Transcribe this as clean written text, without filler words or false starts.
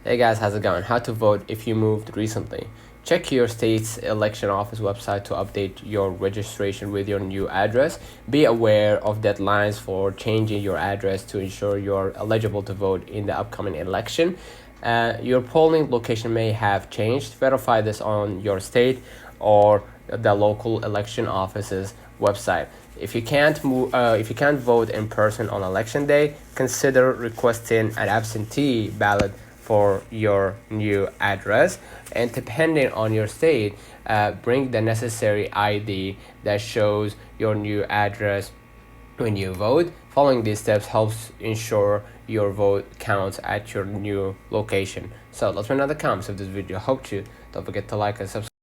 Hey guys, how's it going? How to vote if you moved recently. Check your state's election office website to update your registration with your new address. Be aware of deadlines for changing your address to ensure you're eligible to vote in the upcoming election. Your polling location may have changed. Verify this on your state or the local election office's website. If you can't vote in person on election day, consider requesting an absentee ballot for your new address, and depending on your state, bring the necessary ID that shows your new address when you vote. Following these steps helps ensure your vote counts at your new location. So let's run out the comments of this video. Hope you don't forget to like and subscribe.